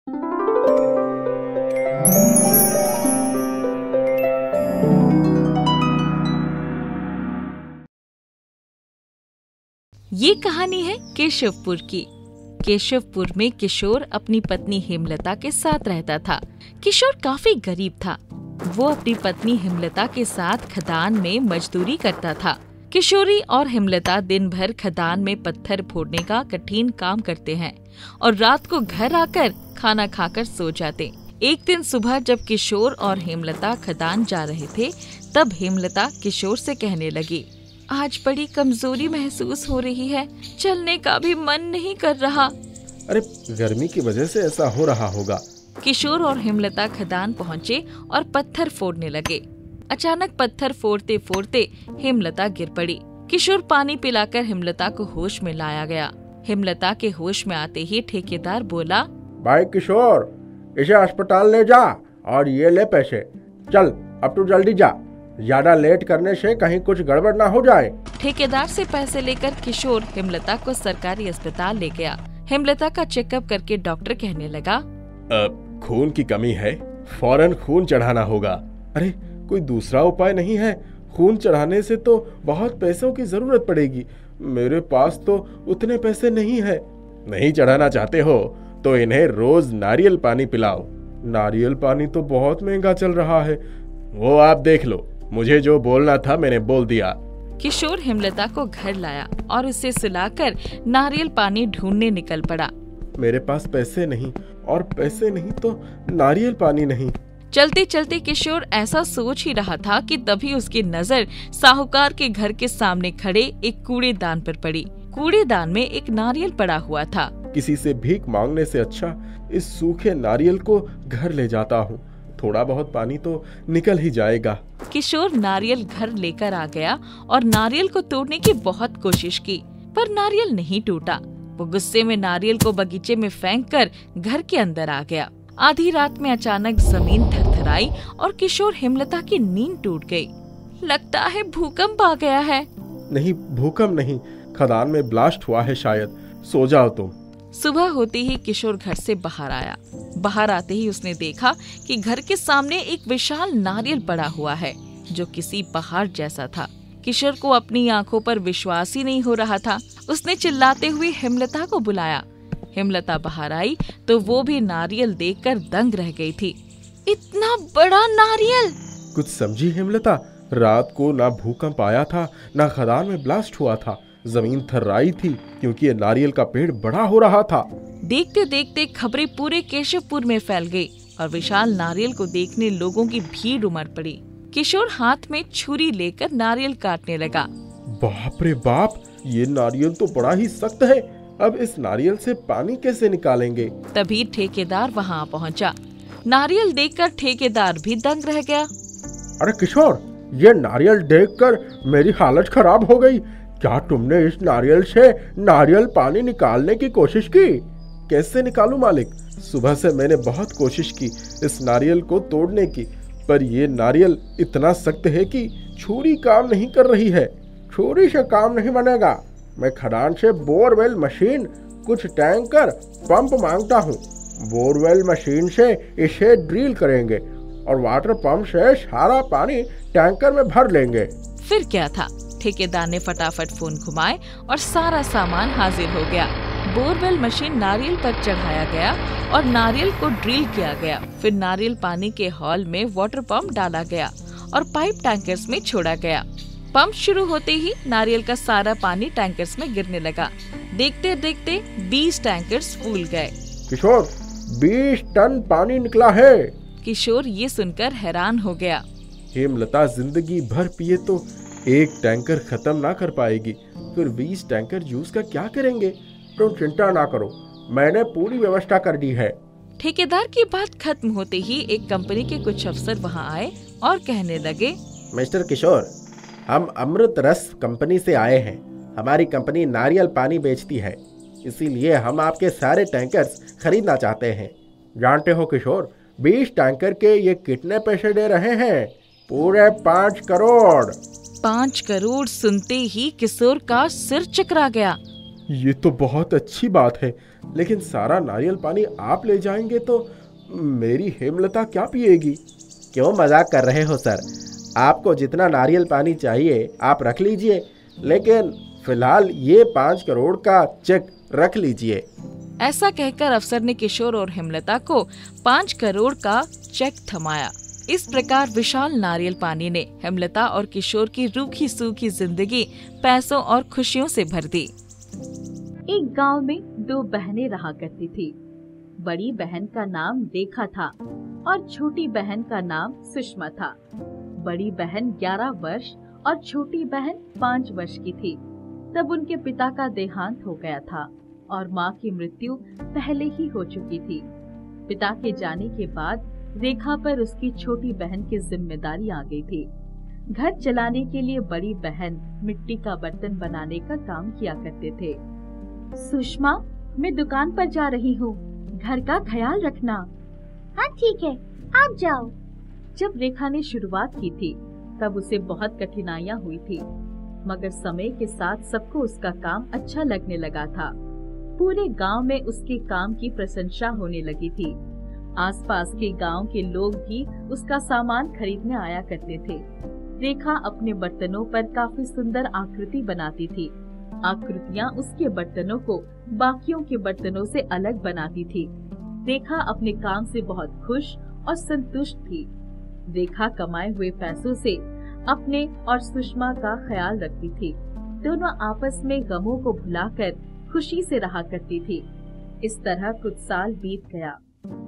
ये कहानी है केशवपुर की। केशवपुर में किशोर अपनी पत्नी हेमलता के साथ रहता था। किशोर काफी गरीब था। वो अपनी पत्नी हेमलता के साथ खदान में मजदूरी करता था। किशोरी और हेमलता दिन भर खदान में पत्थर फोड़ने का कठिन काम करते हैं और रात को घर आकर खाना खाकर सो जाते। एक दिन सुबह जब किशोर और हेमलता खदान जा रहे थे, तब हेमलता किशोर से कहने लगी, आज बड़ी कमजोरी महसूस हो रही है, चलने का भी मन नहीं कर रहा। अरे गर्मी की वजह से ऐसा हो रहा होगा। किशोर और हेमलता खदान पहुँचे और पत्थर फोड़ने लगे। अचानक पत्थर फोड़ते फोड़ते हेमलता गिर पड़ी। किशोर पानी पिलाकर हेमलता को होश में लाया गया। हेमलता के होश में आते ही ठेकेदार बोला, भाई किशोर, इसे अस्पताल ले जा और ये ले पैसे। चल अब तू जल्दी जा, ज्यादा लेट करने से कहीं कुछ गड़बड़ ना हो जाए। ठेकेदार से पैसे लेकर किशोर हेमलता को सरकारी अस्पताल ले गया। हेमलता का चेकअप करके डॉक्टर कहने लगा, खून की कमी है, फौरन खून चढ़ाना होगा। अरे कोई दूसरा उपाय नहीं है? खून चढ़ाने से तो बहुत पैसों की जरूरत पड़ेगी। मेरे पास तो उतने पैसे नहीं है। नहीं चढ़ाना चाहते हो तो इन्हें रोज नारियल पानी पिलाओ। नारियल पानी तो बहुत महंगा चल रहा है। वो आप देख लो, मुझे जो बोलना था मैंने बोल दिया। किशोर हेमलता को घर लाया और उसे सुलाकर नारियल पानी ढूंढने निकल पड़ा। मेरे पास पैसे नहीं, और पैसे नहीं तो नारियल पानी नहीं। चलते चलते किशोर ऐसा सोच ही रहा था कि तभी उसकी नजर साहूकार के घर के सामने खड़े एक कूड़ेदान पर पड़ी। कूड़ेदान में एक नारियल पड़ा हुआ था। किसी से भीख मांगने से अच्छा इस सूखे नारियल को घर ले जाता हूँ, थोड़ा बहुत पानी तो निकल ही जाएगा। किशोर नारियल घर लेकर आ गया और नारियल को तोड़ने की बहुत कोशिश की, पर नारियल नहीं टूटा। वो गुस्से में नारियल को बगीचे में फेंककर घर के अंदर आ गया। आधी रात में अचानक जमीन थरथराई और किशोर हेमलता की नींद टूट गई। लगता है भूकंप आ गया है। नहीं, भूकंप नहीं, खदान में ब्लास्ट हुआ है शायद। सो जाओ तुम। सुबह होते ही किशोर घर से बाहर आया। बाहर आते ही उसने देखा कि घर के सामने एक विशाल नारियल पड़ा हुआ है जो किसी पहाड़ जैसा था। किशोर को अपनी आंखों पर विश्वास ही नहीं हो रहा था। उसने चिल्लाते हुए हेमलता को बुलाया। हेमलता बाहर आई तो वो भी नारियल देखकर दंग रह गई थी। इतना बड़ा नारियल! कुछ समझी हेमलता? रात को ना भूकंप आया था, ना खदान में ब्लास्ट हुआ था। जमीन थर्राई थी क्योंकि ये नारियल का पेड़ बड़ा हो रहा था। देखते देखते खबरें पूरे केशवपुर में फैल गई और विशाल नारियल को देखने लोगों की भीड़ उमड़ पड़ी। किशोर हाथ में छुरी लेकर नारियल काटने लगा। बाप रे बाप, ये नारियल तो बड़ा ही सख्त है। अब इस नारियल से पानी कैसे निकालेंगे? तभी ठेकेदार वहाँ पहुँचा। नारियल देखकर ठेकेदार भी दंग रह गया। अरे किशोर, ये नारियल देखकर मेरी हालत खराब हो गई। क्या तुमने इस नारियल से नारियल पानी निकालने की कोशिश की? कैसे निकालूं मालिक? सुबह से मैंने बहुत कोशिश की इस नारियल को तोड़ने की, पर ये नारियल इतना सख्त है कि छुरी काम नहीं कर रही है। छुरी से काम नहीं बनेगा। मैं खदान से बोरवेल मशीन, कुछ टैंकर, पंप मांगता हूँ। बोरवेल मशीन से इसे ड्रिल करेंगे और वाटर पंप से सारा पानी टैंकर में भर लेंगे। फिर क्या था, ठेकेदार ने फटाफट फोन घुमाए और सारा सामान हाजिर हो गया। बोरवेल मशीन नारियल पर चढ़ाया गया और नारियल को ड्रिल किया गया। फिर नारियल पानी के हॉल में वाटर पंप डाला गया और पाइप टैंकर्स में छोड़ा गया। पंप शुरू होते ही नारियल का सारा पानी टैंकर्स में गिरने लगा। देखते देखते 20 टैंकर्स फूल गए। किशोर, 20 टन पानी निकला है। किशोर ये सुनकर हैरान हो गया। हेमलता जिंदगी भर पिए तो एक टैंकर खत्म ना कर पाएगी, फिर 20 टैंकर जूस का क्या करेंगे? तो चिंता ना करो, मैंने पूरी व्यवस्था कर दी है। ठेकेदार की बात खत्म होते ही एक कंपनी के कुछ अफसर वहां आए और कहने लगे, मिस्टर किशोर, हम अमृत रस कंपनी से आए हैं। हमारी कंपनी नारियल पानी बेचती है, इसीलिए हम आपके सारे टैंकर्स खरीदना चाहते हैं। जानते हो किशोर, 20 टैंकर के ये कितने पैसे दे रहे हैं? पूरे 5 करोड़। 5 करोड़ सुनते ही किशोर का सिर चकरा गया। ये तो बहुत अच्छी बात है। लेकिन सारा नारियल पानी आप ले जाएंगे तो मेरी हेमलता क्या पिएगी? क्यों मजाक कर रहे हो सर? आपको जितना नारियल पानी चाहिए आप रख लीजिए, लेकिन फिलहाल ये 5 करोड़ का चेक रख लीजिए। ऐसा कहकर अफसर ने किशोर और हेमलता को 5 करोड़ का चेक थमाया। इस प्रकार विशाल नारियल पानी ने हेमलता और किशोर की रूखी सूखी जिंदगी पैसों और खुशियों से भर दी। एक गांव में 2 बहनें रहा करती थी। बड़ी बहन का नाम रेखा था और छोटी बहन का नाम सुषमा था। बड़ी बहन 11 वर्ष और छोटी बहन 5 वर्ष की थी तब उनके पिता का देहांत हो गया था और माँ की मृत्यु पहले ही हो चुकी थी। पिता के जाने के बाद रेखा पर उसकी छोटी बहन की जिम्मेदारी आ गई थी। घर चलाने के लिए बड़ी बहन मिट्टी का बर्तन बनाने का काम किया करते थे। सुषमा, मैं दुकान पर जा रही हूँ, घर का ख्याल रखना। हाँ ठीक है, आप जाओ। जब रेखा ने शुरुआत की थी तब उसे बहुत कठिनाइयाँ हुई थी, मगर समय के साथ सबको उसका काम अच्छा लगने लगा था। पूरे गांव में उसके काम की प्रशंसा होने लगी थी। आसपास के गांव के लोग भी उसका सामान खरीदने आया करते थे। रेखा अपने बर्तनों पर काफी सुंदर आकृति बनाती थी। आकृतियाँ उसके बर्तनों को बाकियों के बर्तनों से अलग बनाती थी। रेखा अपने काम से बहुत खुश और संतुष्ट थी। रेखा कमाए हुए पैसों से अपने और सुषमा का ख्याल रखती थी। दोनों आपस में गमों को भुलाकर खुशी से रहा करती थी। इस तरह कुछ साल बीत गया।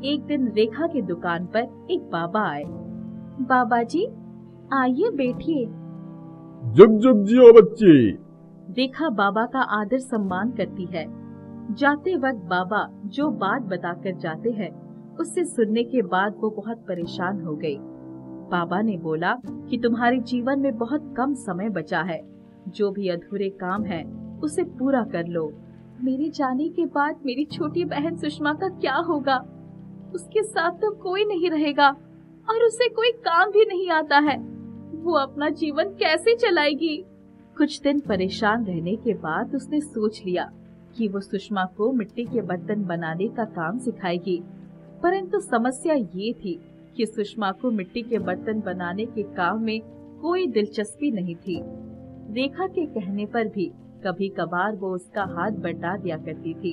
एक दिन रेखा की दुकान पर एक बाबा आए। बाबा जी, आइए बैठिए। जुग जुग जियो बच्ची। रेखा बाबा का आदर सम्मान करती है। जाते वक्त बाबा जो बात बताकर जाते हैं उससे सुनने के बाद वो बहुत परेशान हो गई। बाबा ने बोला कि तुम्हारे जीवन में बहुत कम समय बचा है, जो भी अधूरे काम है उसे पूरा कर लो। मेरे जाने के बाद मेरी छोटी बहन सुषमा का क्या होगा? उसके साथ तो कोई नहीं रहेगा और उसे कोई काम भी नहीं आता है। वो अपना जीवन कैसे चलाएगी? कुछ दिन परेशान रहने के बाद उसने सोच लिया कि वो सुषमा को मिट्टी के बर्तन बनाने का काम सिखाएगी। परंतु समस्या ये थी कि सुषमा को मिट्टी के बर्तन बनाने के काम में कोई दिलचस्पी नहीं थी। रेखा के कहने पर भी कभी कभार वो उसका हाथ बटा दिया करती थी।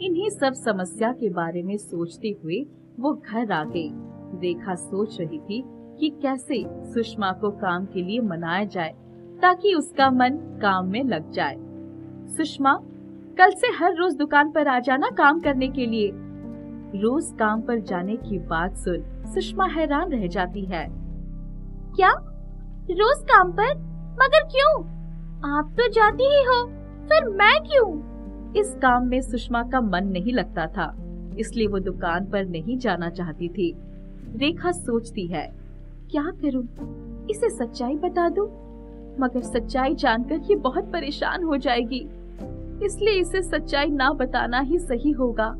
इन्हीं सब समस्या के बारे में सोचते हुए वो घर आ गई। रेखा सोच रही थी कि कैसे सुषमा को काम के लिए मनाया जाए ताकि उसका मन काम में लग जाए। सुषमा, कल से हर रोज दुकान पर आ जाना काम करने के लिए। रोज काम पर जाने की बात सुन सुषमा हैरान रह जाती है। क्या? रोज काम पर? मगर क्यों? आप तो जाती ही हो, फिर मैं क्यों? इस काम में सुषमा का मन नहीं लगता था, इसलिए वो दुकान पर नहीं जाना चाहती थी। रेखा सोचती है, क्या करूं? इसे सच्चाई बता दूं? मगर सच्चाई जानकर ये बहुत परेशान हो जाएगी, इसलिए इसे सच्चाई ना बताना ही सही होगा।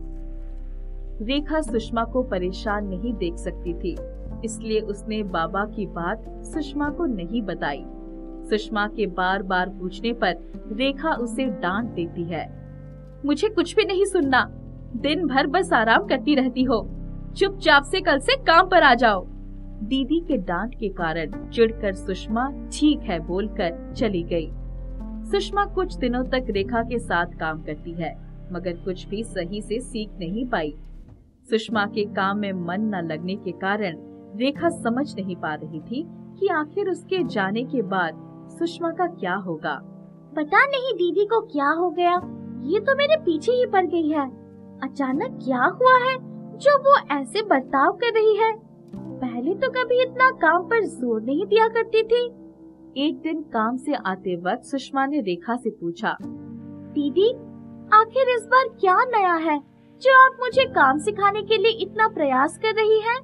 रेखा सुषमा को परेशान नहीं देख सकती थी, इसलिए उसने बाबा की बात सुषमा को नहीं बताई। सुषमा के बार बार पूछने पर रेखा उसे डांट देती है। मुझे कुछ भी नहीं सुनना, दिन भर बस आराम करती रहती हो। चुपचाप से कल से काम पर आ जाओ। दीदी के डांट के कारण चिढ़कर सुषमा ठीक है बोलकर चली गई। सुषमा कुछ दिनों तक रेखा के साथ काम करती है, मगर कुछ भी सही से सीख नहीं पाई। सुषमा के काम में मन न लगने के कारण रेखा समझ नहीं पा रही थी कि आखिर उसके जाने के बाद सुषमा का क्या होगा। पता नहीं दीदी को क्या हो गया, ये तो मेरे पीछे ही पड़ गई है। अचानक क्या हुआ है जो वो ऐसे बर्ताव कर रही है? पहले तो कभी इतना काम पर जोर नहीं दिया करती थी। एक दिन काम से आते वक्त सुषमा ने रेखा से पूछा, दीदी, आखिर इस बार क्या नया है जो आप मुझे काम सिखाने के लिए इतना प्रयास कर रही हैं?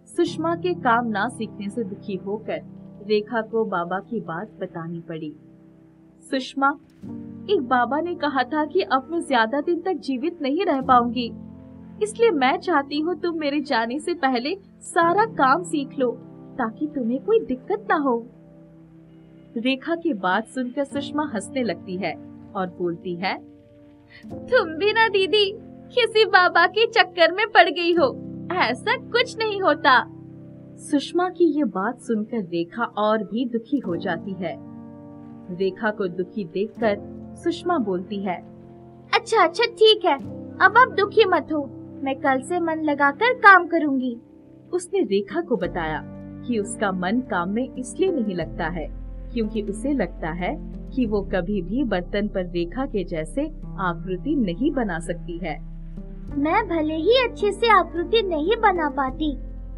सुषमा के काम ना सीखने से दुखी होकर रेखा को बाबा की बात बतानी पड़ी। सुषमा, एक बाबा ने कहा था कि अब मैं ज्यादा दिन तक जीवित नहीं रह पाऊंगी, इसलिए मैं चाहती हूँ तुम मेरे जाने से पहले सारा काम सीख लो ताकि तुम्हें कोई दिक्कत ना हो। रेखा की बात सुनकर सुषमा हंसने लगती है और बोलती है, तुम भी ना दीदी किसी बाबा के चक्कर में पड़ गई हो, ऐसा कुछ नहीं होता। सुषमा की ये बात सुनकर रेखा और भी दुखी हो जाती है। रेखा को दुखी देखकर सुषमा बोलती है, अच्छा ठीक है, अब आप दुखी मत हो, मैं कल से मन लगाकर काम करूंगी। उसने रेखा को बताया कि उसका मन काम में इसलिए नहीं लगता है क्योंकि उसे लगता है कि वो कभी भी बर्तन पर रेखा के जैसे आकृति नहीं बना सकती है। मैं भले ही अच्छे से आकृति नहीं बना पाती,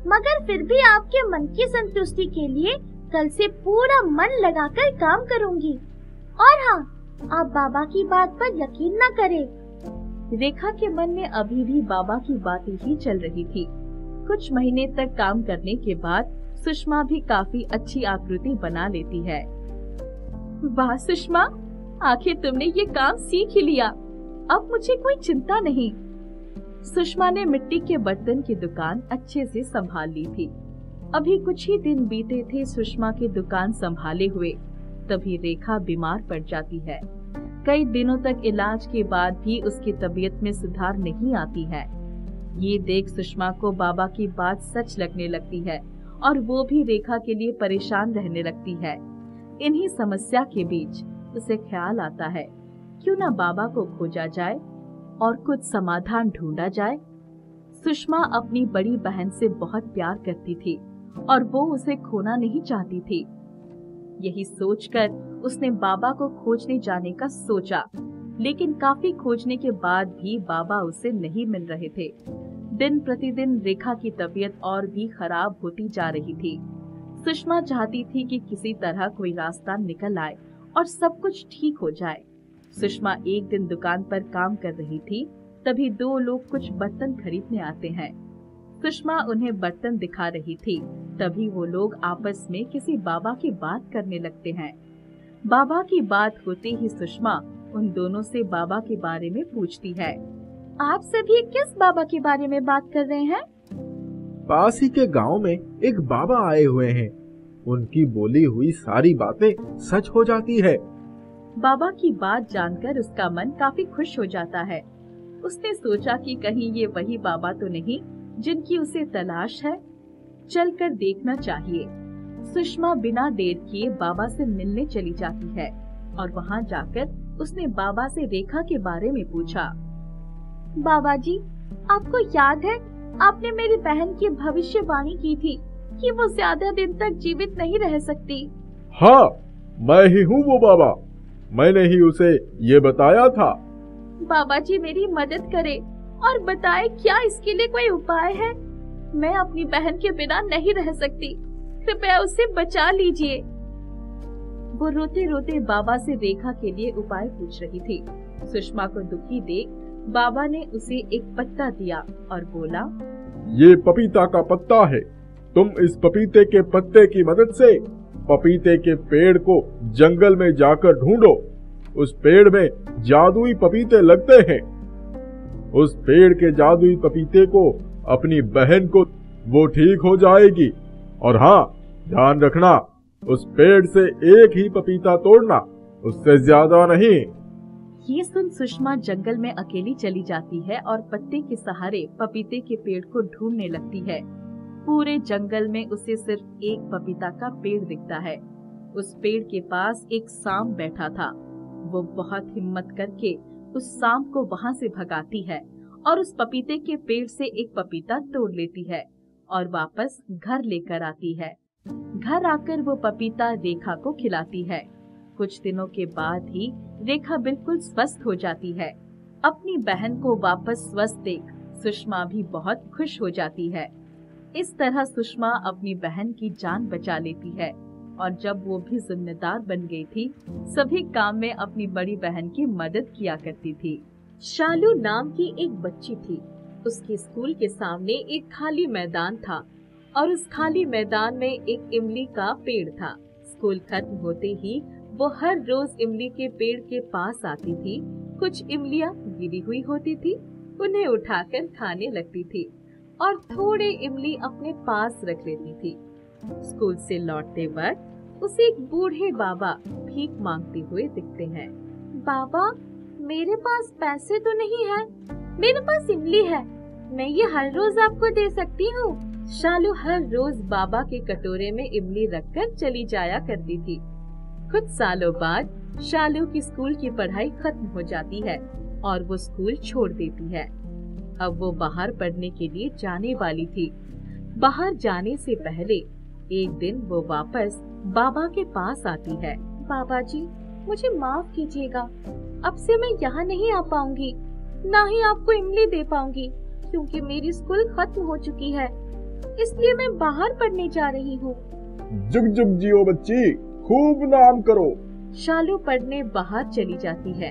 मगर फिर भी आपके मन की संतुष्टि के लिए कल से पूरा मन लगाकर काम करूंगी। और हाँ, आप बाबा की बात पर यकीन न करें। रेखा के मन में अभी भी बाबा की बातें ही चल रही थी। कुछ महीने तक काम करने के बाद सुषमा भी काफी अच्छी आकृति बना लेती है। वाह सुषमा, आखिर तुमने ये काम सीख ही लिया, अब मुझे कोई चिंता नहीं। सुषमा ने मिट्टी के बर्तन की दुकान अच्छे से संभाल ली थी। अभी कुछ ही दिन बीते थे सुषमा की दुकान संभाले हुए, तभी रेखा बीमार पड़ जाती है। कई दिनों तक इलाज के बाद भी उसकी तबीयत में सुधार नहीं आती है। ये देख सुषमा को बाबा की बात सच लगने लगती है और वो भी रेखा के लिए परेशान रहने लगती है। इन्हीं समस्या के बीच उसे ख्याल आता है, क्यों ना बाबा को खोजा जाए और कुछ समाधान ढूंढा जाए। सुषमा अपनी बड़ी बहन से बहुत प्यार करती थी और वो उसे खोना नहीं चाहती थी। यही सोचकर उसने बाबा को खोजने जाने का सोचा, लेकिन काफी खोजने के बाद भी बाबा उसे नहीं मिल रहे थे। दिन प्रतिदिन रेखा की तबीयत और भी खराब होती जा रही थी। सुषमा चाहती थी कि किसी तरह कोई रास्ता निकल आए और सब कुछ ठीक हो जाए। सुषमा एक दिन दुकान पर काम कर रही थी, तभी दो लोग कुछ बर्तन खरीदने आते हैं। सुषमा उन्हें बर्तन दिखा रही थी, तभी वो लोग आपस में किसी बाबा की बात करने लगते हैं। बाबा की बात होते ही सुषमा उन दोनों से बाबा के बारे में पूछती है। आप सभी किस बाबा के बारे में बात कर रहे हैं? पास ही के गांव में एक बाबा आए हुए हैं, उनकी बोली हुई सारी बातें सच हो जाती है। बाबा की बात जानकर उसका मन काफी खुश हो जाता है। उसने सोचा कि कहीं ये वही बाबा तो नहीं जिनकी उसे तलाश है, चलकर देखना चाहिए। सुषमा बिना देर किए बाबा से मिलने चली जाती है और वहाँ जाकर उसने बाबा से रेखा के बारे में पूछा। बाबा जी, आपको याद है आपने मेरी बहन की भविष्यवाणी की थी कि वो ज्यादा दिन तक जीवित नहीं रह सकती? हाँ, मैं ही हूँ वो बाबा, मैंने ही उसे ये बताया था। बाबा जी मेरी मदद करे और बताए क्या इसके लिए कोई उपाय है? मैं अपनी बहन के बिना नहीं रह सकती, कृपया उसे बचा लीजिए। वो रोते रोते बाबा से रेखा के लिए उपाय पूछ रही थी। सुषमा को दुखी देख बाबा ने उसे एक पत्ता दिया और बोला, ये पपीता का पत्ता है, तुम इस पपीते के पत्ते की मदद से पपीते के पेड़ को जंगल में जाकर ढूंढो। उस पेड़ में जादुई पपीते लगते हैं। उस पेड़ के जादुई पपीते को अपनी बहन को, वो ठीक हो जाएगी। और हाँ, ध्यान रखना, उस पेड़ से एक ही पपीता तोड़ना, उससे ज्यादा नहीं। ये सुन सुषमा जंगल में अकेली चली जाती है और पत्ते के सहारे पपीते के पेड़ को ढूंढने लगती है। पूरे जंगल में उसे सिर्फ एक पपीता का पेड़ दिखता है। उस पेड़ के पास एक सांप बैठा था। वो बहुत हिम्मत करके उस सांप को वहाँ से भगाती है और उस पपीते के पेड़ से एक पपीता तोड़ लेती है और वापस घर लेकर आती है। घर आकर वो पपीता रेखा को खिलाती है। कुछ दिनों के बाद ही रेखा बिल्कुल स्वस्थ हो जाती है। अपनी बहन को वापस स्वस्थ देख सुषमा भी बहुत खुश हो जाती है। इस तरह सुषमा अपनी बहन की जान बचा लेती है और जब वो भी जिम्मेदार बन गई थी, सभी काम में अपनी बड़ी बहन की मदद किया करती थी। शालू नाम की एक बच्ची थी। उसके स्कूल के सामने एक खाली मैदान था और उस खाली मैदान में एक इमली का पेड़ था। स्कूल खत्म होते ही वो हर रोज इमली के पेड़ के पास आती थी। कुछ इमलियां गिरी हुई होती थी, उन्हें उठाकर खाने लगती थी और थोड़े इमली अपने पास रख लेती थी। स्कूल से लौटते वक्त उसे एक बूढ़े बाबा भीख मांगते हुए दिखते हैं। बाबा, मेरे पास पैसे तो नहीं है, मेरे पास इमली है, मैं ये हर रोज आपको दे सकती हूँ। शालू हर रोज बाबा के कटोरे में इमली रखकर चली जाया करती थी। कुछ सालों बाद शालू की स्कूल की पढ़ाई खत्म हो जाती है और वो स्कूल छोड़ देती है। अब वो बाहर पढ़ने के लिए जाने वाली थी। बाहर जाने से पहले एक दिन वो वापस बाबा के पास आती है। बाबा जी, मुझे माफ कीजिएगा, अब से मैं यहाँ नहीं आ पाऊंगी, ना ही आपको इमली दे पाऊंगी, क्योंकि मेरी स्कूल खत्म हो चुकी है, इसलिए मैं बाहर पढ़ने जा रही हूँ। जुग जुग जियो बच्ची, खूब नाम करो। शालू पढ़ने बाहर चली जाती है।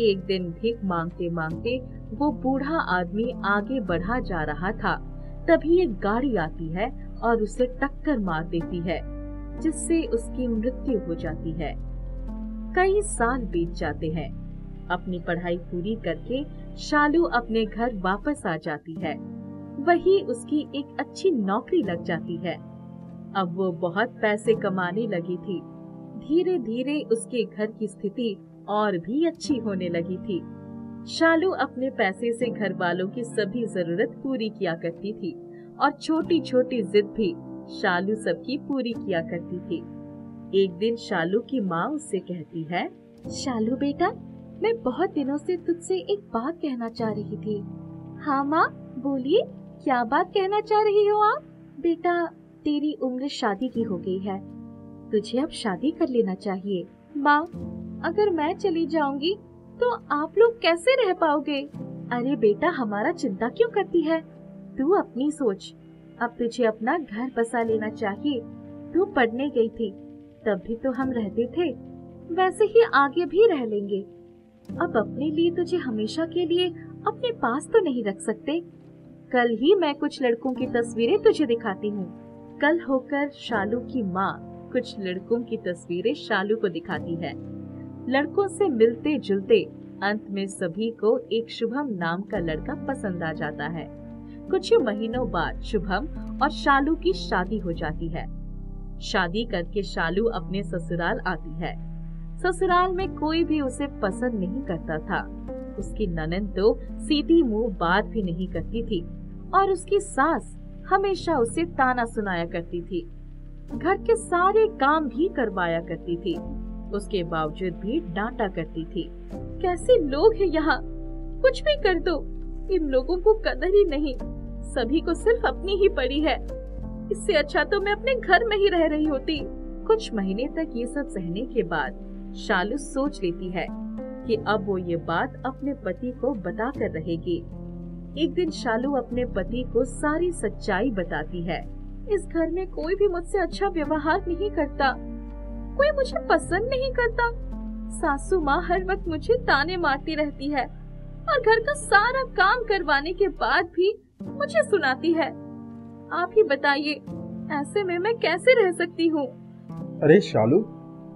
एक दिन भीख मांगते मांगते वो बूढ़ा आदमी आगे बढ़ा जा रहा था, तभी एक गाड़ी आती है और उसे टक्कर मार देती है, जिससे उसकी मृत्यु हो जाती है। कई साल बीत जाते हैं। अपनी पढ़ाई पूरी करके शालू अपने घर वापस आ जाती है। वही उसकी एक अच्छी नौकरी लग जाती है। अब वो बहुत पैसे कमाने लगी थी। धीरे धीरे उसके घर की स्थिति और भी अच्छी होने लगी थी। शालू अपने पैसे से घर वालों की सभी जरूरत पूरी किया करती थी और छोटी छोटी जिद भी शालू सबकी पूरी किया करती थी। एक दिन शालू की माँ उससे कहती है, शालू बेटा, मैं बहुत दिनों से तुझसे एक बात कहना चाह रही थी। हाँ माँ, बोलिए, क्या बात कहना चाह रही हो आप? बेटा, तेरी उम्र शादी की हो गई है, तुझे अब शादी कर लेना चाहिए। माँ, अगर मैं चली जाऊंगी तो आप लोग कैसे रह पाओगे? अरे बेटा, हमारा चिंता क्यों करती है? तू अपनी सोच, अब तुझे अपना घर बसा लेना चाहिए। तू पढ़ने गई थी, तब भी तो हम रहते थे, वैसे ही आगे भी रह लेंगे। अब अपने लिए तुझे हमेशा के लिए अपने पास तो नहीं रख सकते। कल ही मैं कुछ लड़कों की तस्वीरें तुझे दिखाती हूँ। कल होकर शालू की माँ कुछ लड़कों की तस्वीरें शालू को दिखाती है। लड़कों से मिलते जुलते अंत में सभी को एक शुभम नाम का लड़का पसंद आ जाता है। कुछ ही महीनों बाद शुभम और शालू की शादी हो जाती है। शादी करके शालू अपने ससुराल आती है। ससुराल में कोई भी उसे पसंद नहीं करता था। उसकी ननद तो सीधी मुंह बात भी नहीं करती थी और उसकी सास हमेशा उसे ताना सुनाया करती थी। घर के सारे काम भी करवाया करती थी, उसके बावजूद भी डांटा करती थी। कैसे लोग हैं यहाँ, कुछ भी कर दो, इन लोगों को कदर ही नहीं, सभी को सिर्फ अपनी ही पड़ी है। इससे अच्छा तो मैं अपने घर में ही रह रही होती। कुछ महीने तक ये सब सहने के बाद शालू सोच लेती है कि अब वो ये बात अपने पति को बता कर रहेगी। एक दिन शालू अपने पति को सारी सच्चाई बताती है। इस घर में कोई भी मुझसे अच्छा व्यवहार नहीं करता, कोई मुझे पसंद नहीं करता। सासू माँ हर वक्त मुझे ताने मारती रहती है और घर का सारा काम करवाने के बाद भी मुझे सुनाती है। आप ही बताइए, ऐसे में मैं कैसे रह सकती हूँ? अरे शालू,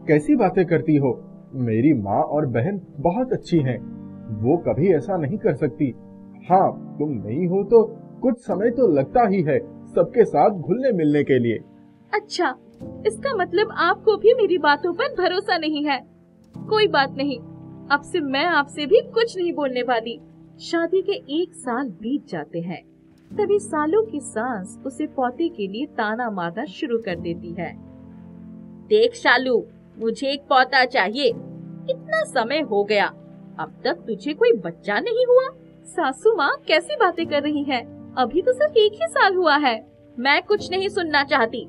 कैसी बातें करती हो? मेरी माँ और बहन बहुत अच्छी हैं, वो कभी ऐसा नहीं कर सकती। हाँ, तुम नहीं हो तो कुछ समय तो लगता ही है सबके साथ घुलने मिलने के लिए। अच्छा, इसका मतलब आपको भी मेरी बातों पर भरोसा नहीं है। कोई बात नहीं, अब से मैं आपसे भी कुछ नहीं बोलने वाली। शादी के 1 साल बीत जाते हैं। तभी सालू की सास उसे पोते के लिए ताना मारना शुरू कर देती है। देख शालू, मुझे एक पोता चाहिए, इतना समय हो गया, अब तक तुझे कोई बच्चा नहीं हुआ। सासू माँ कैसी बातें कर रही हैं? अभी तो सिर्फ 1 ही साल हुआ है। मैं कुछ नहीं सुनना चाहती,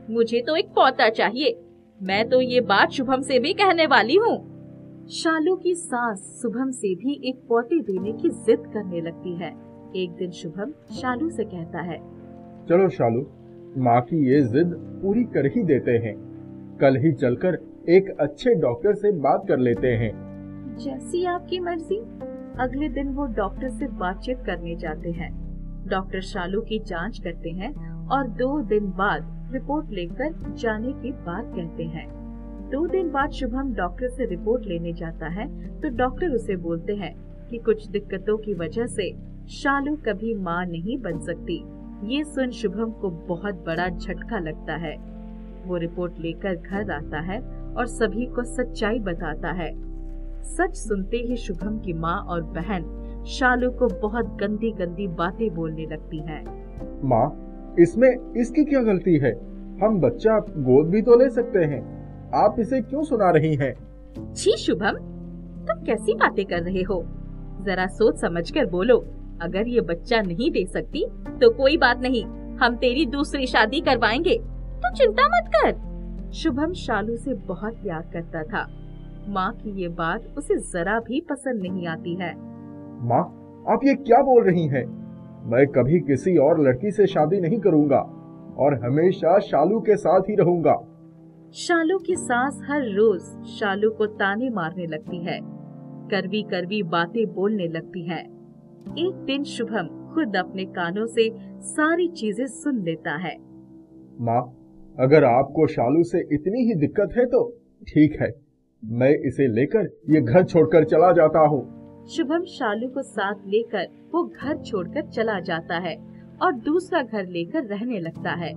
मुझे तो एक पोता चाहिए। मैं तो ये बात शुभम से भी कहने वाली हूँ। शालू की सास शुभम से भी एक पोते देने की जिद करने लगती है। एक दिन शुभम शालू से कहता है, चलो शालू, माँ की ये जिद पूरी कर ही देते हैं। कल ही चलकर एक अच्छे डॉक्टर से बात कर लेते हैं। जैसी आपकी मर्जी। अगले दिन वो डॉक्टर से बातचीत करने जाते हैं। डॉक्टर शालू की जांच करते हैं और 2 दिन बाद रिपोर्ट लेकर जाने की बात कहते हैं। 2 दिन बाद शुभम डॉक्टर से रिपोर्ट लेने जाता है तो डॉक्टर उसे बोलते हैं कि कुछ दिक्कतों की वजह से शालू कभी माँ नहीं बन सकती। ये सुन शुभम को बहुत बड़ा झटका लगता है। वो रिपोर्ट लेकर घर आता है और सभी को सच्चाई बताता है। सच सुनते ही शुभम की माँ और बहन शालू को बहुत गंदी गंदी बातें बोलने लगती हैं। माँ, इसमें इसकी क्या गलती है? हम बच्चा गोद भी तो ले सकते हैं। आप इसे क्यों सुना रही हैं? छी शुभम, तुम कैसी बातें कर रहे हो? जरा सोच समझकर बोलो। अगर ये बच्चा नहीं दे सकती तो कोई बात नहीं, हम तेरी दूसरी शादी करवाएंगे, तू चिंता मत कर। शुभम शालू से बहुत प्यार करता था। माँ की ये बात उसे जरा भी पसंद नहीं आती है। माँ, आप ये क्या बोल रही हैं? मैं कभी किसी और लड़की से शादी नहीं करूंगा और हमेशा शालू के साथ ही रहूंगा। शालू की सास हर रोज शालू को ताने मारने लगती है, कड़वी कड़वी बातें बोलने लगती है। एक दिन शुभम खुद अपने कानों से सारी चीजें सुन लेता है। माँ, अगर आपको शालू से इतनी ही दिक्कत है तो ठीक है, मैं इसे लेकर ये घर छोड़कर चला जाता हूँ। शुभम शालू को साथ लेकर वो घर छोड़कर चला जाता है और दूसरा घर लेकर रहने लगता है।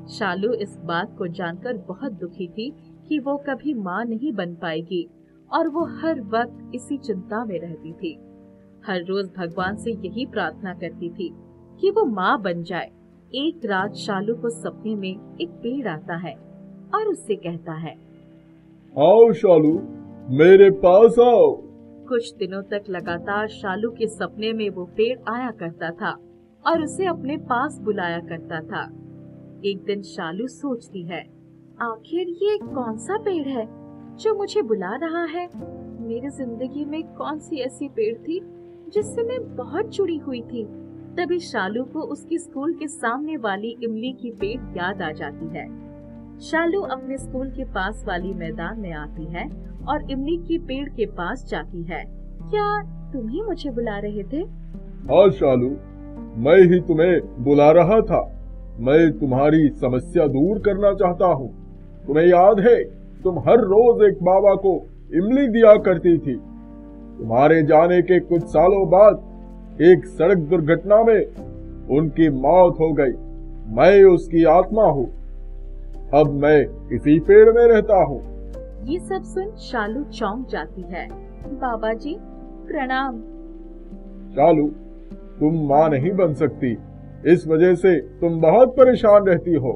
शालू इस बात को जानकर बहुत दुखी थी कि वो कभी माँ नहीं बन पाएगी और वो हर वक्त इसी चिंता में रहती थी। हर रोज भगवान से यही प्रार्थना करती थी कि वो माँ बन जाए। एक रात शालू को सपने में एक पेड़ आता है और उससे कहता है, आओ शालू, मेरे पास आओ। कुछ दिनों तक लगातार शालू के सपने में वो पेड़ आया करता था और उसे अपने पास बुलाया करता था। एक दिन शालू सोचती है, आखिर ये कौन सा पेड़ है जो मुझे बुला रहा है? मेरी जिंदगी में कौन सी ऐसी पेड़ थी जिससे मैं बहुत जुड़ी हुई थी? तभी शालू को उसकी स्कूल के सामने वाली इमली की पेड़ याद आ जाती है। शालू अपने स्कूल के पास वाली मैदान में आती है और इमली की पेड़ के पास जाती है। क्या तुम ही मुझे बुला रहे थे? हाँ शालू, मैं ही तुम्हें बुला रहा था। मैं तुम्हारी समस्या दूर करना चाहता हूँ। तुम्हें याद है, तुम हर रोज एक बाबा को इमली दिया करती थी। तुम्हारे जाने के कुछ सालों बाद एक सड़क दुर्घटना में उनकी मौत हो गई। मैं उसकी आत्मा हूँ। अब मैं इसी पेड़ में रहता हूँ। ये सब सुन शालू चौंक जाती है। बाबा जी प्रणाम। शालू, तुम माँ नहीं बन सकती, इस वजह से तुम बहुत परेशान रहती हो।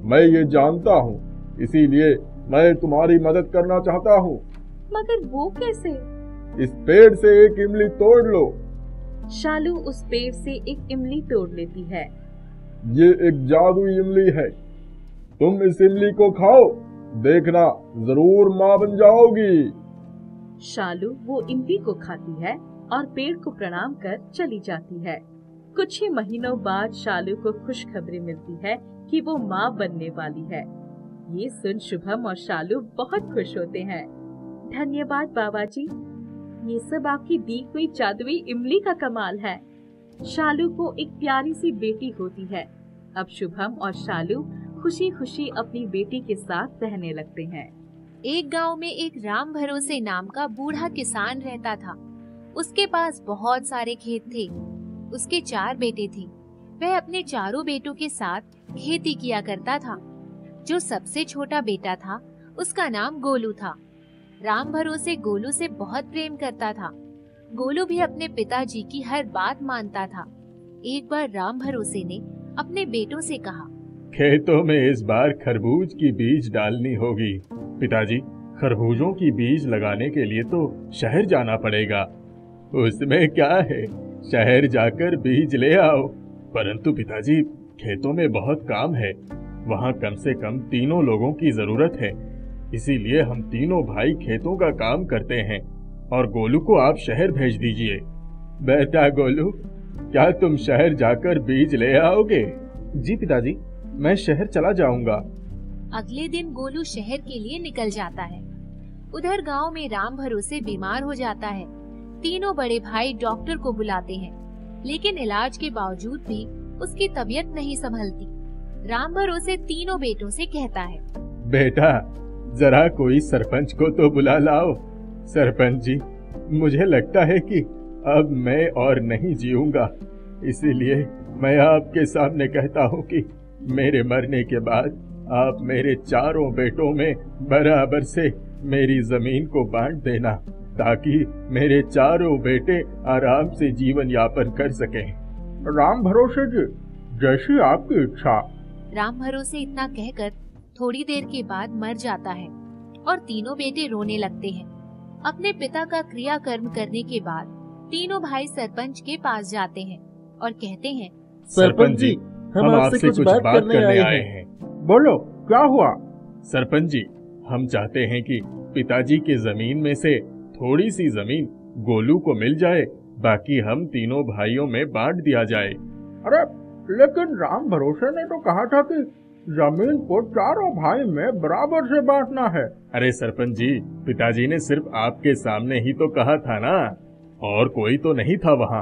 मैं ये जानता हूँ, इसीलिए मैं तुम्हारी मदद करना चाहता हूँ। मगर वो कैसे? इस पेड़ से एक इमली तोड़ लो। शालू उस पेड़ से एक इमली तोड़ लेती है। ये एक जादुई इमली है। तुम इस इमली को खाओ, देखना जरूर माँ बन जाओगी। शालू वो इमली को खाती है और पेड़ को प्रणाम कर चली जाती है। कुछ ही महीनों बाद शालू को खुशखबरी मिलती है कि वो माँ बनने वाली है। ये सुन शुभम और शालू बहुत खुश होते हैं। धन्यवाद बाबा जी, ये सब आपकी दी हुई जादुई इमली का कमाल है। शालू को एक प्यारी सी बेटी होती है। अब शुभम और शालू खुशी खुशी अपनी बेटी के साथ रहने लगते हैं। एक गांव में एक राम भरोसे नाम का बूढ़ा किसान रहता था। उसके पास बहुत सारे खेत थे। उसके 4 बेटे थे। वह अपने चारों बेटों के साथ खेती किया करता था। जो सबसे छोटा बेटा था उसका नाम गोलू था। राम भरोसे गोलू से बहुत प्रेम करता था। गोलू भी अपने पिताजी की हर बात मानता था। एक बार राम भरोसे ने अपने बेटों से कहा, खेतों में इस बार खरबूज की बीज डालनी होगी। पिताजी, खरबूजों की बीज लगाने के लिए तो शहर जाना पड़ेगा। उसमें क्या है, शहर जाकर बीज ले आओ। परंतु पिताजी, खेतों में बहुत काम है। वहाँ कम से कम 3 लोगों की जरूरत है। इसीलिए हम 3 भाई खेतों का काम करते हैं और गोलू को आप शहर भेज दीजिए। बेटा गोलू, क्या तुम शहर जाकर बीज ले आओगे? जी पिताजी, मैं शहर चला जाऊंगा। अगले दिन गोलू शहर के लिए निकल जाता है। उधर गांव में राम भरोसे बीमार हो जाता है। 3 बड़े भाई डॉक्टर को बुलाते हैं, लेकिन इलाज के बावजूद भी उसकी तबीयत नहीं संभलती। राम भरोसे 3 बेटों से कहता है, बेटा, जरा कोई सरपंच को तो बुला लाओ। सरपंच जी, मुझे लगता है कि अब मैं और नहीं जीऊंगा। इसीलिए मैं आपके सामने कहता हूँ कि मेरे मरने के बाद आप मेरे 4 बेटों में बराबर से मेरी जमीन को बांट देना। ताकि मेरे चारों बेटे आराम से जीवन यापन कर सकें। राम भरोसे जी, जैसी आपकी इच्छा। राम भरोसे इतना कहकर थोड़ी देर के बाद मर जाता है और तीनों बेटे रोने लगते हैं। अपने पिता का क्रियाकर्म करने के बाद तीनों भाई सरपंच के पास जाते हैं और कहते हैं, सरपंच जी, हम आपसे कुछ बात करने आए हैं। बोलो, क्या हुआ? सरपंच जी, हम चाहते हैं कि पिताजी की जमीन में से थोड़ी सी जमीन गोलू को मिल जाए, बाकी हम तीनों भाइयों में बांट दिया जाए। अरे लेकिन राम भरोसे ने तो कहा था कि जमीन को चारों भाई में बराबर से बांटना है। अरे सरपंच जी, पिताजी ने सिर्फ आपके सामने ही तो कहा था ना, और कोई तो नहीं था वहाँ।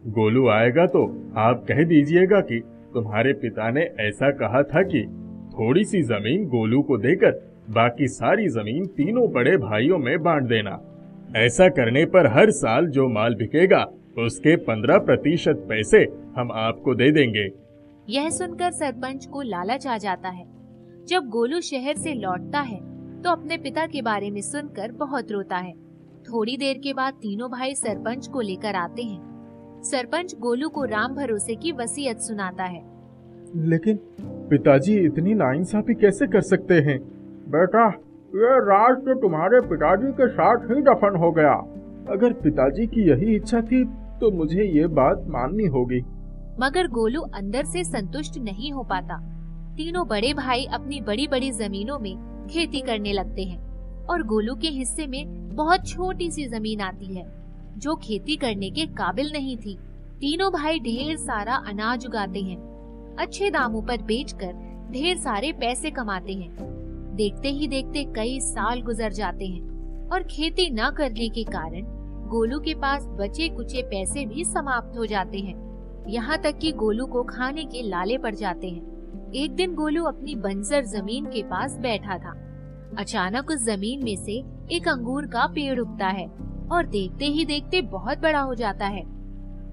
गोलू आएगा तो आप कह दीजिएगा कि तुम्हारे पिता ने ऐसा कहा था कि थोड़ी सी जमीन गोलू को देकर बाकी सारी जमीन तीनों बड़े भाइयों में बांट देना। ऐसा करने पर हर साल जो माल बिकेगा उसके 15% पैसे हम आपको दे देंगे। यह सुनकर सरपंच को लालच आ जाता है। जब गोलू शहर से लौटता है तो अपने पिता के बारे में सुनकर बहुत रोता है। थोड़ी देर के बाद तीनों भाई सरपंच को लेकर आते हैं। सरपंच गोलू को राम भरोसे की वसीयत सुनाता है। लेकिन पिताजी इतनी नाइंसाफी कैसे कर सकते हैं? बेटा, ये राज तो तुम्हारे पिताजी के साथ ही दफन हो गया। अगर पिताजी की यही इच्छा थी तो मुझे ये बात माननी होगी। मगर गोलू अंदर से संतुष्ट नहीं हो पाता। तीनों बड़े भाई अपनी बड़ी बड़ी जमीनों में खेती करने लगते हैं और गोलू के हिस्से में बहुत छोटी सी जमीन आती है जो खेती करने के काबिल नहीं थी। तीनों भाई ढेर सारा अनाज उगाते हैं, अच्छे दामों पर बेचकर ढेर सारे पैसे कमाते हैं। देखते ही देखते कई साल गुजर जाते हैं और खेती न करने के कारण गोलू के पास बचे कुचे पैसे भी समाप्त हो जाते हैं। यहाँ तक कि गोलू को खाने के लाले पड़ जाते हैं। एक दिन गोलू अपनी बंजर जमीन के पास बैठा था। अचानक उस जमीन में से एक अंगूर का पेड़ उगता है और देखते ही देखते बहुत बड़ा हो जाता है।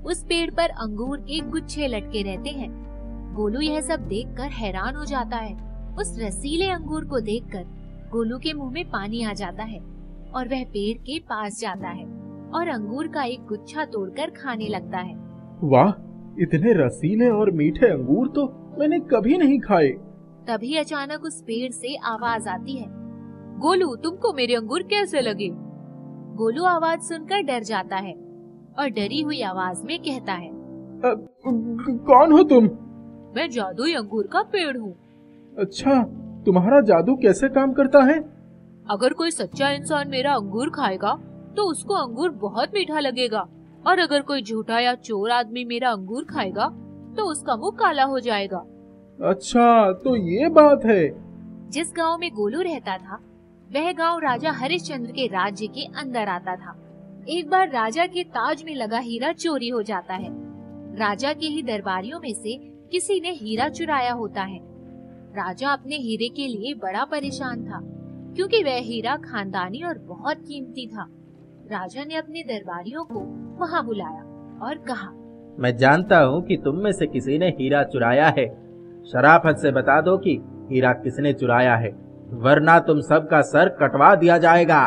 उस पेड़ पर अंगूर के गुच्छे लटके रहते हैं। गोलू यह सब देखकर हैरान हो जाता है। उस रसीले अंगूर को देखकर गोलू के मुंह में पानी आ जाता है और वह पेड़ के पास जाता है और अंगूर का एक गुच्छा तोड़कर खाने लगता है। वाह, इतने रसीले और मीठे अंगूर तो मैंने कभी नहीं खाए। तभी अचानक उस पेड़ से आवाज आती है, गोलू, तुमको मेरे अंगूर कैसे लगे? गोलू आवाज सुनकर डर जाता है और डरी हुई आवाज में कहता है, कौन हो तुम? मैं जादुई अंगूर का पेड़ हूँ। अच्छा, तुम्हारा जादू कैसे काम करता है? अगर कोई सच्चा इंसान मेरा अंगूर खाएगा तो उसको अंगूर बहुत मीठा लगेगा, और अगर कोई झूठा या चोर आदमी मेरा अंगूर खाएगा तो उसका मुंह काला हो जाएगा। अच्छा, तो ये बात है। जिस गांव में गोलू रहता था वह गांव राजा हरिश्चंद्र के राज्य के अंदर आता था। एक बार राजा के ताज में लगा हीरा चोरी हो जाता है। राजा के ही दरबारियों में से किसी ने हीरा चुराया होता है। राजा अपने हीरे के लिए बड़ा परेशान था क्योंकि वह हीरा खानदानी और बहुत कीमती था। राजा ने अपने दरबारियों को वहाँ बुलाया और कहा, मैं जानता हूँ कि तुम में से किसी ने हीरा चुराया है। शराफत से बता दो कि हीरा किसने चुराया है, वरना तुम सबका सर कटवा दिया जाएगा।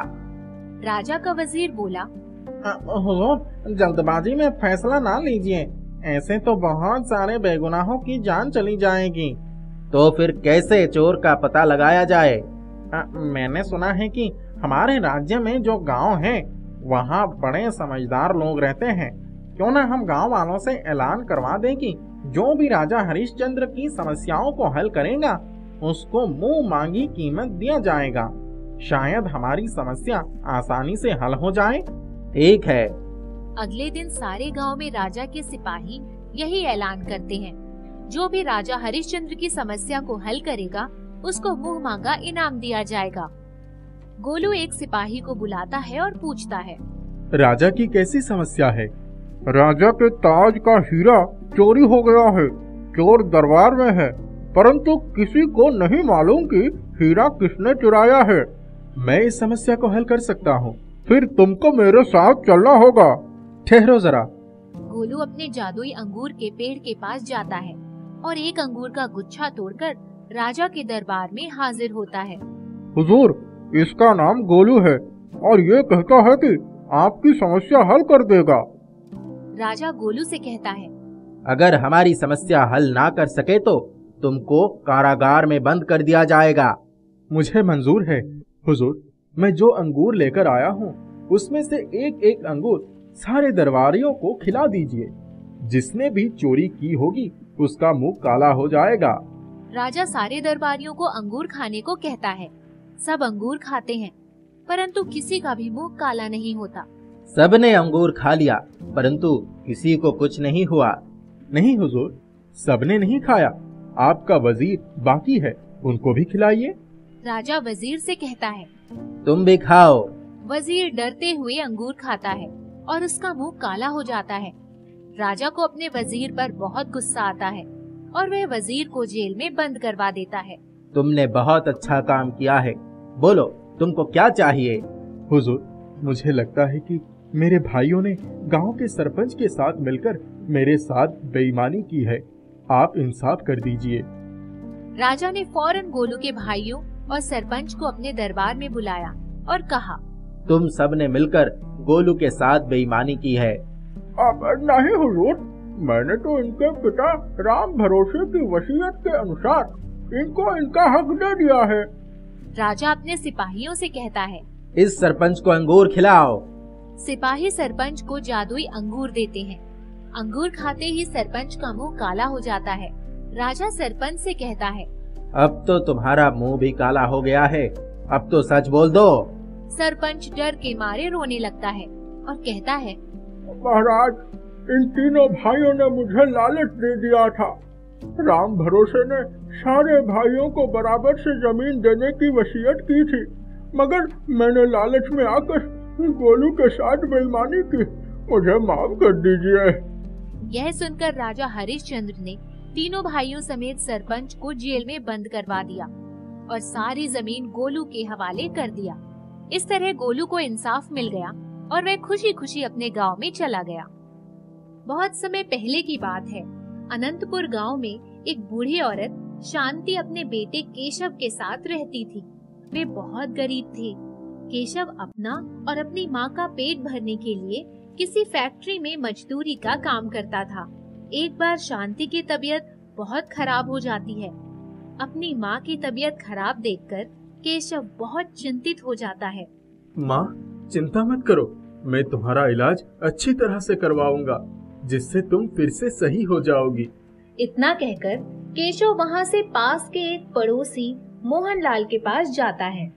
राजा का वजीर बोला, हुजूर, जल्दबाजी में फैसला ना लीजिए, ऐसे तो बहुत सारे बेगुनाहों की जान चली जाएगी। तो फिर कैसे चोर का पता लगाया जाए? मैंने सुना है कि हमारे राज्य में जो गांव है वहाँ बड़े समझदार लोग रहते हैं। क्यों ना हम गांव वालों से ऐलान करवा दें कि जो भी राजा हरिश्चंद्र की समस्याओं को हल करेगा उसको मुंह मांगी कीमत दिया जाएगा। शायद हमारी समस्या आसानी से हल हो जाए। ठीक है। अगले दिन सारे गांव में राजा के सिपाही यही ऐलान करते हैं, जो भी राजा हरिश्चंद्र की समस्या को हल करेगा उसको मुंह मांगा इनाम दिया जाएगा। गोलू एक सिपाही को बुलाता है और पूछता है, राजा की कैसी समस्या है? राजा के ताज का हीरा चोरी हो गया है। चोर दरबार में है, परंतु किसी को नहीं मालूम कि हीरा किसने चुराया है। मैं इस समस्या को हल कर सकता हूँ, फिर तुमको मेरे साथ चलना होगा। ठहरो जरा। गोलू अपने जादुई अंगूर के पेड़ के पास जाता है और एक अंगूर का गुच्छा तोड़कर राजा के दरबार में हाजिर होता है। हुजूर, इसका नाम गोलू है और ये कहता है कि आपकी समस्या हल कर देगा। राजा गोलू से कहता है, अगर हमारी समस्या हल ना कर सके तो तुमको कारागार में बंद कर दिया जाएगा। मुझे मंजूर है हुजूर। मैं जो अंगूर लेकर आया हूँ उसमें से एक एक अंगूर सारे दरबारियों को खिला दीजिए। जिसने भी चोरी की होगी उसका मुंह काला हो जाएगा। राजा सारे दरबारियों को अंगूर खाने को कहता है। सब अंगूर खाते हैं, परंतु किसी का भी मुंह काला नहीं होता। सबने अंगूर खा लिया, परंतु किसी को कुछ नहीं हुआ। नहीं हुजूर, सबने नहीं खाया। आपका वजीर बाकी है, उनको भी खिलाइए। राजा वजीर से कहता है, तुम भी खाओ। वजीर डरते हुए अंगूर खाता है और उसका मुंह काला हो जाता है। राजा को अपने वजीर पर बहुत गुस्सा आता है और वह वजीर को जेल में बंद करवा देता है। तुमने बहुत अच्छा काम किया है। बोलो, तुमको क्या चाहिए? हुजूर, मुझे लगता है कि मेरे भाइयों ने गांव के सरपंच के साथ मिलकर मेरे साथ बेईमानी की है। आप इंसाफ कर दीजिए। राजा ने फौरन गोलू के भाइयों और सरपंच को अपने दरबार में बुलाया और कहा, तुम सब ने मिलकर गोलू के साथ बेईमानी की है। अब नहीं हुजूर, मैंने तो इनके पिता राम भरोसे की वसीयत के अनुसार इनको इनका हक दे दिया है। राजा अपने सिपाहियों से कहता है, इस सरपंच को अंगूर खिलाओ। सिपाही सरपंच को जादुई अंगूर देते हैं। अंगूर खाते ही सरपंच का मुंह काला हो जाता है। राजा सरपंच से कहता है, अब तो तुम्हारा मुंह भी काला हो गया है, अब तो सच बोल दो। सरपंच डर के मारे रोने लगता है और कहता है, महाराज, इन तीनों भाइयों ने मुझे लालच दे दिया था। राम भरोसे ने सारे भाइयों को बराबर से जमीन देने की वसीयत की थी, मगर मैंने लालच में आकर गोलू के साथ बेईमानी की। मुझे माफ कर दीजिए। यह सुनकर राजा हरिश्चंद्र ने तीनों भाइयों समेत सरपंच को जेल में बंद करवा दिया और सारी जमीन गोलू के हवाले कर दिया। इस तरह गोलू को इंसाफ मिल गया और वह खुशी खुशी अपने गांव में चला गया। बहुत समय पहले की बात है। अनंतपुर गांव में एक बूढ़ी औरत शांति अपने बेटे केशव के साथ रहती थी। वे बहुत गरीब थे। केशव अपना और अपनी माँ का पेट भरने के लिए किसी फैक्ट्री में मजदूरी का काम करता था। एक बार शांति की तबीयत बहुत खराब हो जाती है। अपनी माँ की तबीयत खराब देखकर केशव बहुत चिंतित हो जाता है। माँ, चिंता मत करो, मैं तुम्हारा इलाज अच्छी तरह से करवाऊंगा, जिससे तुम फिर से सही हो जाओगी। इतना कहकर केशव वहाँ से पास के एक पड़ोसी मोहनलाल के पास जाता है।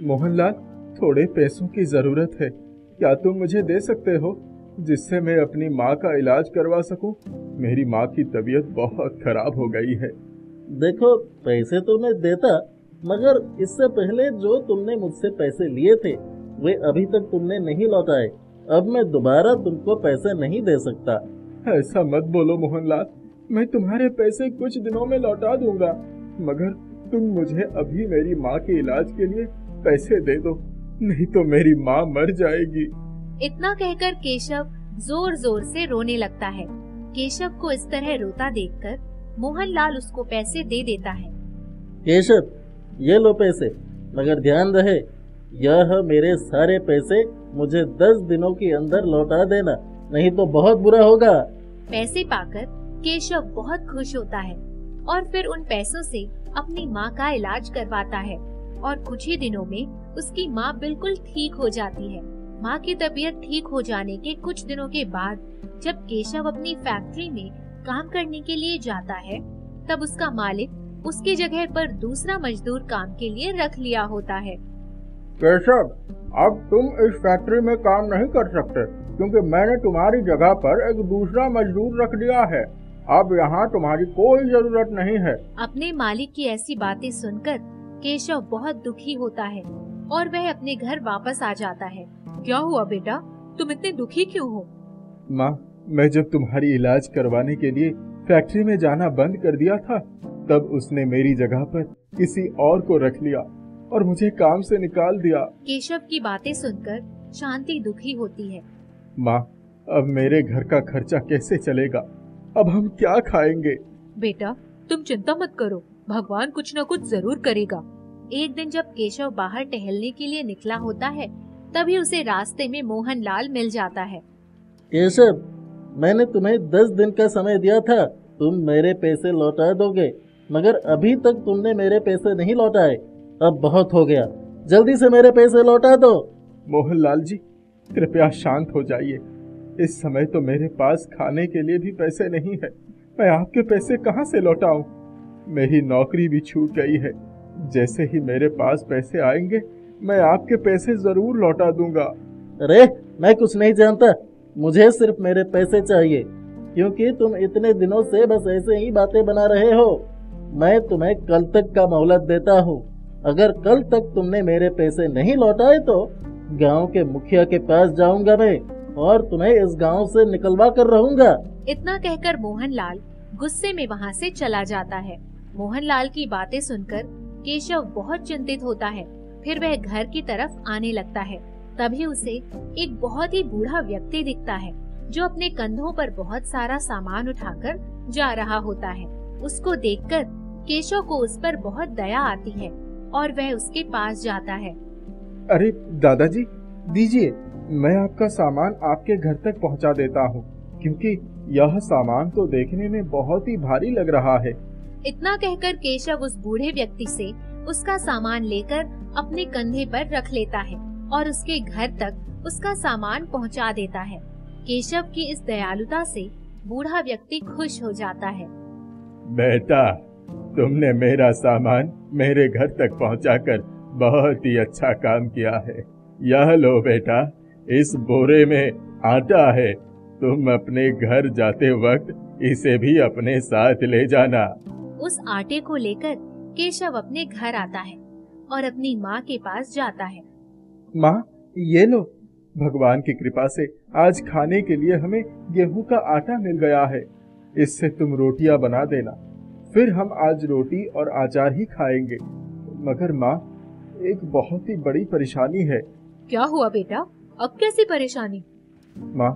मोहनलाल, थोड़े पैसों की जरूरत है, क्या तुम मुझे दे सकते हो, जिससे मैं अपनी माँ का इलाज करवा सकूं? मेरी माँ की तबीयत बहुत खराब हो गई है। देखो, पैसे तो मैं देता, मगर इससे पहले जो तुमने मुझसे पैसे लिए थे वे अभी तक तुमने नहीं लौटाए। अब मैं दोबारा तुमको पैसे नहीं दे सकता। ऐसा मत बोलो मोहनलाल, मैं तुम्हारे पैसे कुछ दिनों में लौटा दूंगा, मगर तुम मुझे अभी मेरी माँ के इलाज के लिए पैसे दे दो, नहीं तो मेरी माँ मर जाएगी। इतना कहकर केशव जोर जोर से रोने लगता है। केशव को इस तरह रोता देखकर मोहनलाल उसको पैसे दे देता है। केशव, ये लो पैसे, मगर ध्यान रहे यह मेरे सारे पैसे मुझे 10 दिनों के अंदर लौटा देना, नहीं तो बहुत बुरा होगा। पैसे पाकर केशव बहुत खुश होता है और फिर उन पैसों से अपनी माँ का इलाज करवाता है और कुछ ही दिनों में उसकी माँ बिल्कुल ठीक हो जाती है। माँ की तबीयत ठीक हो जाने के कुछ दिनों के बाद जब केशव अपनी फैक्ट्री में काम करने के लिए जाता है, तब उसका मालिक उसकी जगह पर दूसरा मजदूर काम के लिए रख लिया होता है। केशव, अब तुम इस फैक्ट्री में काम नहीं कर सकते, क्योंकि मैंने तुम्हारी जगह पर एक दूसरा मजदूर रख दिया है। अब यहाँ तुम्हारी कोई जरूरत नहीं है। अपने मालिक की ऐसी बातें सुनकर केशव बहुत दुखी होता है और वह अपने घर वापस आ जाता है। क्या हुआ बेटा, तुम इतने दुखी क्यों हो? माँ, मैं जब तुम्हारी इलाज करवाने के लिए फैक्ट्री में जाना बंद कर दिया था, तब उसने मेरी जगह पर किसी और को रख लिया और मुझे काम से निकाल दिया। केशव की बातें सुनकर शांति दुखी होती है। माँ, अब मेरे घर का खर्चा कैसे चलेगा? अब हम क्या खाएंगे? बेटा, तुम चिंता मत करो, भगवान कुछ न कुछ जरूर करेगा। एक दिन जब केशव बाहर टहलने के लिए निकला होता है, तभी उसे रास्ते में मोहनलाल मिल जाता है। केशव, मैंने तुम्हें 10 दिन का समय दिया था, तुम मेरे पैसे लौटा दोगे, मगर अभी तक तुमने मेरे पैसे नहीं लौटाए। अब बहुत हो गया, जल्दी से मेरे पैसे लौटा दो। मोहनलाल जी, कृपया शांत हो जाइए। इस समय तो मेरे पास खाने के लिए भी पैसे नहीं है। मैं आपके पैसे कहाँ से लौटाऊं? मेरी नौकरी भी छूट गई है। जैसे ही मेरे पास पैसे आएंगे मैं आपके पैसे जरूर लौटा दूंगा। अरे, मैं कुछ नहीं जानता, मुझे सिर्फ मेरे पैसे चाहिए, क्योंकि तुम इतने दिनों से बस ऐसे ही बातें बना रहे हो। मैं तुम्हें कल तक का मोहलत देता हूँ। अगर कल तक तुमने मेरे पैसे नहीं लौटाए तो गांव के मुखिया के पास जाऊंगा मैं और तुम्हें इस गांव से निकलवा कर रहूंगा। इतना कहकर मोहनलाल गुस्से में वहाँ से चला जाता है। मोहनलाल की बातें सुनकर केशव बहुत चिंतित होता है। फिर वह घर की तरफ आने लगता है। तभी उसे एक बहुत ही बूढ़ा व्यक्ति दिखता है जो अपने कंधों पर बहुत सारा सामान उठाकर जा रहा होता है। उसको देखकर केशव को उस पर बहुत दया आती है और वह उसके पास जाता है। अरे दादाजी, दीजिए, मैं आपका सामान आपके घर तक पहुंचा देता हूं, क्योंकि यह सामान तो देखने में बहुत ही भारी लग रहा है। इतना कहकर केशव उस बूढ़े व्यक्ति से उसका सामान लेकर अपने कंधे पर रख लेता है और उसके घर तक उसका सामान पहुंचा देता है। केशव की इस दयालुता से बूढ़ा व्यक्ति खुश हो जाता है। बेटा, तुमने मेरा सामान मेरे घर तक पहुंचाकर बहुत ही अच्छा काम किया है। यह लो बेटा, इस बोरे में आटा है। तुम अपने घर जाते वक्त इसे भी अपने साथ ले जाना। उस आटे को लेकर केशव अपने घर आता है और अपनी माँ के पास जाता है। माँ, ये लो, भगवान की कृपा से आज खाने के लिए हमें गेहूं का आटा मिल गया है। इससे तुम रोटियां बना देना, फिर हम आज रोटी और अचार ही खाएंगे। मगर माँ, एक बहुत ही बड़ी परेशानी है। क्या हुआ बेटा? अब कैसी परेशानी? माँ,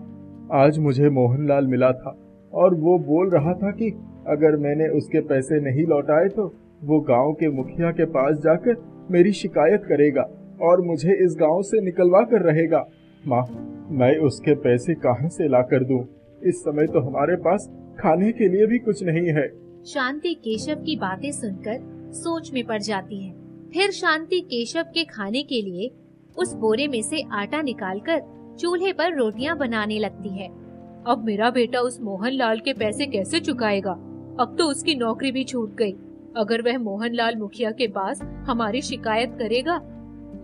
आज मुझे मोहनलाल मिला था और वो बोल रहा था कि अगर मैंने उसके पैसे नहीं लौटाए तो वो गांव के मुखिया के पास जाकर मेरी शिकायत करेगा और मुझे इस गांव से निकलवा कर रहेगा। माँ, मैं उसके पैसे कहाँ से ला कर दूं? इस समय तो हमारे पास खाने के लिए भी कुछ नहीं है। शांति केशव की बातें सुनकर सोच में पड़ जाती है। फिर शांति केशव के खाने के लिए उस बोरे में से आटा निकालकर चूल्हे पर रोटियां बनाने लगती है। अब मेरा बेटा उस मोहनलाल के पैसे कैसे चुकाएगा? अब तो उसकी नौकरी भी छूट गई। अगर वह मोहनलाल मुखिया के पास हमारी शिकायत करेगा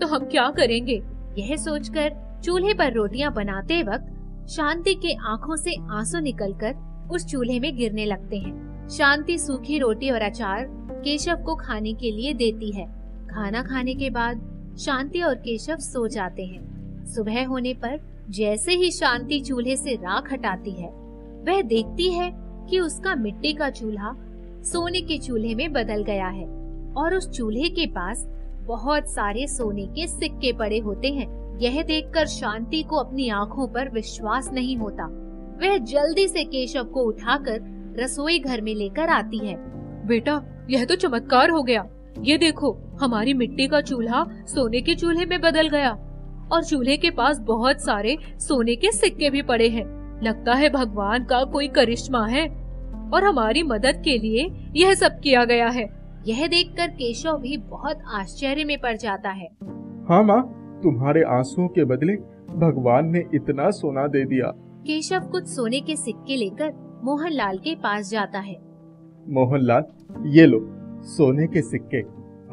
तो हम क्या करेंगे? यह सोचकर चूल्हे पर रोटियां बनाते वक्त शांति के आंखों से आंसू निकलकर उस चूल्हे में गिरने लगते हैं। शांति सूखी रोटी और अचार केशव को खाने के लिए देती है। खाना खाने के बाद शांति और केशव सो जाते हैं। सुबह होने पर जैसे ही शांति चूल्हे से राख हटाती है, वह देखती है कि उसका मिट्टी का चूल्हा सोने के चूल्हे में बदल गया है और उस चूल्हे के पास बहुत सारे सोने के सिक्के पड़े होते हैं। यह देखकर शांति को अपनी आंखों पर विश्वास नहीं होता। वह जल्दी से केशव को उठाकर रसोई घर में लेकर आती है। बेटा, यह तो चमत्कार हो गया। ये देखो, हमारी मिट्टी का चूल्हा सोने के चूल्हे में बदल गया और चूल्हे के पास बहुत सारे सोने के सिक्के भी पड़े हैं। लगता है भगवान का कोई करिश्मा है और हमारी मदद के लिए यह सब किया गया है। यह देखकर केशव भी बहुत आश्चर्य में पड़ जाता है। हाँ माँ, तुम्हारे आंसुओं के बदले भगवान ने इतना सोना दे दिया। केशव कुछ सोने के सिक्के लेकर मोहनलाल के पास जाता है। मोहनलाल, ये लो सोने के सिक्के।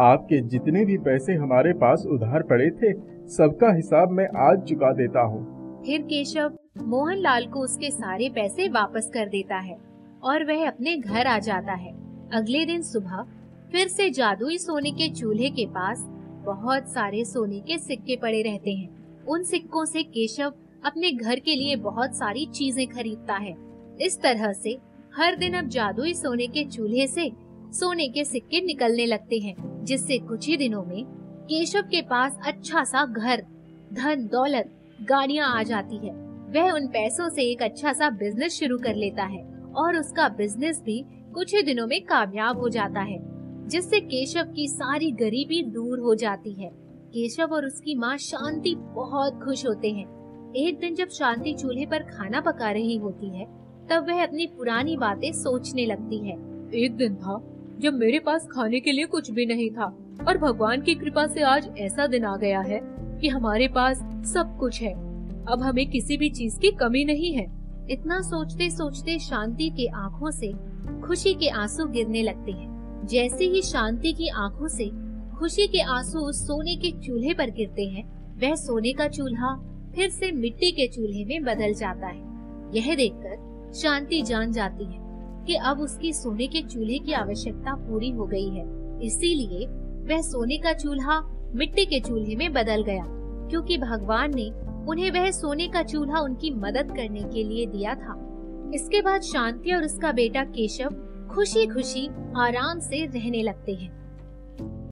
आपके जितने भी पैसे हमारे पास उधार पड़े थे, सबका हिसाब मैं आज चुका देता हूँ। फिर केशव मोहनलाल को उसके सारे पैसे वापस कर देता है और वह अपने घर आ जाता है। अगले दिन सुबह फिर से जादुई सोने के चूल्हे के पास बहुत सारे सोने के सिक्के पड़े रहते हैं। उन सिक्कों से केशव अपने घर के लिए बहुत सारी चीजें खरीदता है। इस तरह से हर दिन अब जादुई सोने के चूल्हे से सोने के सिक्के निकलने लगते हैं, जिससे कुछ ही दिनों में केशव के पास अच्छा सा घर, धन दौलत, गाड़ियाँ आ जाती है। वह उन पैसों से एक अच्छा सा बिजनेस शुरू कर लेता है और उसका बिजनेस भी कुछ ही दिनों में कामयाब हो जाता है, जिससे केशव की सारी गरीबी दूर हो जाती है। केशव और उसकी माँ शांति बहुत खुश होते हैं। एक दिन जब शांति चूल्हे पर खाना पका रही होती है, तब वह अपनी पुरानी बातें सोचने लगती है। एक दिन था जब मेरे पास खाने के लिए कुछ भी नहीं था और भगवान की कृपा से आज ऐसा दिन आ गया है कि हमारे पास सब कुछ है। अब हमें किसी भी चीज की कमी नहीं है। इतना सोचते सोचते शांति के आँखों से खुशी के आंसू गिरने लगते हैं। जैसे ही शांति की आंखों से खुशी के आंसू उस सोने के चूल्हे पर गिरते हैं, वह सोने का चूल्हा फिर से मिट्टी के चूल्हे में बदल जाता है। यह देखकर शांति जान जाती है कि अब उसकी सोने के चूल्हे की आवश्यकता पूरी हो गई है। इसीलिए वह सोने का चूल्हा मिट्टी के चूल्हे में बदल गया, क्योंकि भगवान ने उन्हें वह सोने का चूल्हा उनकी मदद करने के लिए दिया था। इसके बाद शांति और उसका बेटा केशव खुशी खुशी आराम से रहने लगते हैं।